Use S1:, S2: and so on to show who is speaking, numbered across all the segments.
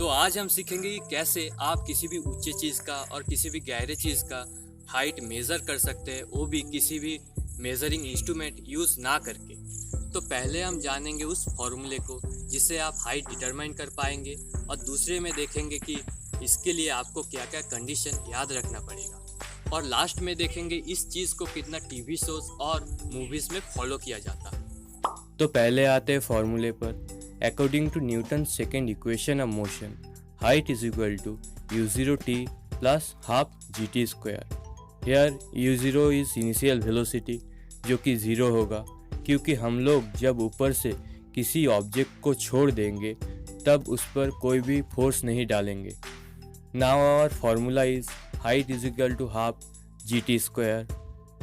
S1: तो आज हम सीखेंगे कि कैसे आप किसी भी ऊंचे चीज़ का और किसी भी गहरे चीज़ का हाइट मेज़र कर सकते हैं, वो भी किसी भी मेज़रिंग इंस्ट्रूमेंट यूज़ ना करके। तो पहले हम जानेंगे उस फॉर्मूले को जिससे आप हाइट डिटरमाइन कर पाएंगे, और दूसरे में देखेंगे कि इसके लिए आपको क्या क्या कंडीशन याद रखना पड़ेगा, और लास्ट में देखेंगे इस चीज़ को कितना टीवी शोज और मूवीज़ में फॉलो किया जाता है।
S2: तो पहले आते हैं फॉर्मूले पर। According to Newton second equation of motion, height is equal to u0t plus half gt square. Here u0 is initial velocity जो कि 0 होगा, क्योंकि हम लोग जब ऊपर से किसी ऑब्जेक्ट को छोड़ देंगे तब उस पर कोई भी फोर्स नहीं डालेंगे। Now our formula is height is equal to half gt square.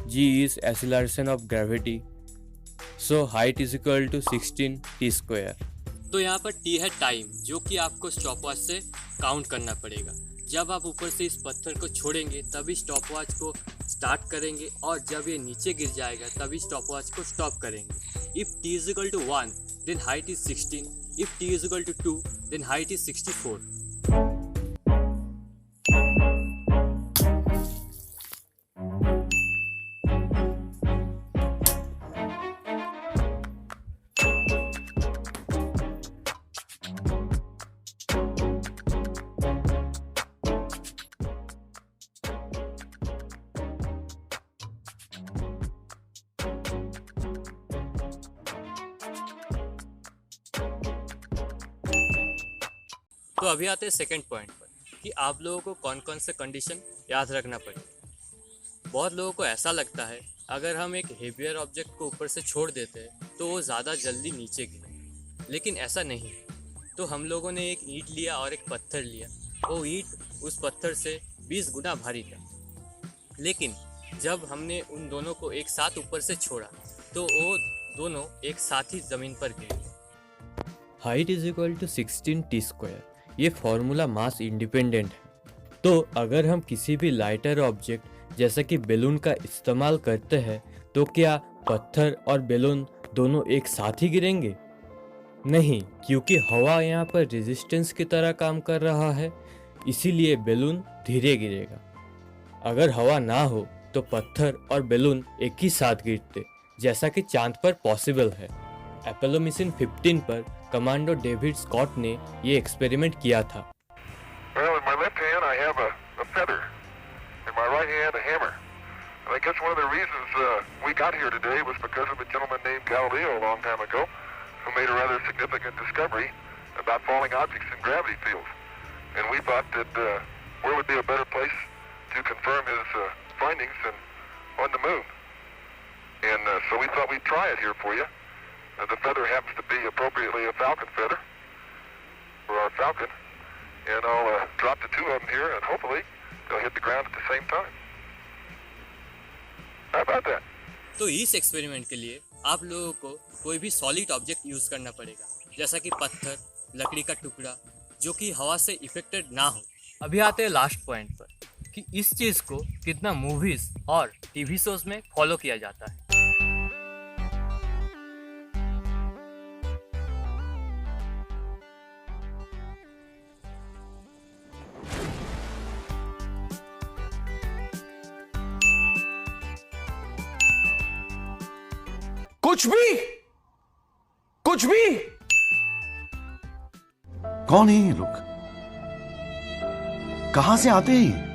S2: g is acceleration of gravity, so height is equal to 16t square।
S1: तो यहाँ पर टी है टाइम, जो कि आपको स्टॉपवॉच से काउंट करना पड़ेगा। जब आप ऊपर से इस पत्थर को छोड़ेंगे तभी स्टॉपवॉच को स्टार्ट करेंगे, और जब ये नीचे गिर जाएगा तभी स्टॉपवॉच को स्टॉप करेंगे। If t is equal to 1 then height is 16, if t is equal to 2 then height is 64। तो अभी आते हैं सेकंड पॉइंट पर कि आप लोगों को कौन कौन से कंडीशन याद रखना पड़ेगा। बहुत लोगों को ऐसा लगता है अगर हम एक हेवियर ऑब्जेक्ट को ऊपर से छोड़ देते हैं तो वो ज़्यादा जल्दी नीचे गिरे, लेकिन ऐसा नहीं। तो हम लोगों ने एक ईंट लिया और एक पत्थर लिया, वो ईंट उस पत्थर से 20 गुना भारी था, लेकिन जब हमने उन दोनों को एक साथ ऊपर से छोड़ा तो वो दोनों एक साथ ही ज़मीन पर गिरे।
S2: Height is equal to 16t square, ये फॉर्मूला मास इंडिपेंडेंट है। तो अगर हम किसी भी लाइटर ऑब्जेक्ट जैसे कि बैलून का इस्तेमाल करते हैं तो क्या पत्थर और बैलून दोनों एक साथ ही गिरेंगे? नहीं, क्योंकि हवा यहाँ पर रेजिस्टेंस की तरह काम कर रहा है, इसीलिए बैलून धीरे गिरेगा। अगर हवा ना हो तो पत्थर और बैलून एक ही साथ गिरते, जैसा कि चांद पर पॉसिबल है। अपोलो मिशन 15 पर कमांडो डेविड स्कॉट ने ये एक्सपेरिमेंट किया था।
S3: Well, in my left hand I have a feather, in my right hand a hammer. And I guess one of the reasons we got here today was because of a gentleman named Galileo a long time ago, who made a rather significant discovery about falling objects in gravity fields. And we thought that where would be a better place to confirm his findings than on the moon. And so we thought we'd try it here for you. The feather happens to be appropriately a falcon feather for our falcon, and I'll drop the two of them here, and hopefully they'll hit the ground at the same time. How about that?
S1: तो इस experiment के लिए आप लोगों को कोई भी solid object use करना पड़ेगा, जैसा कि पत्थर, लकड़ी का टुकड़ा, जो कि हवा से इफेक्टेड ना हो। अभी आते हैं लास्ट पॉइंट पर कि इस चीज़ को कितना मूवीज और टीवी शोज में फॉलो किया जाता है।
S4: कुछ भी कौन है ये लोग? कहां से आते हैं?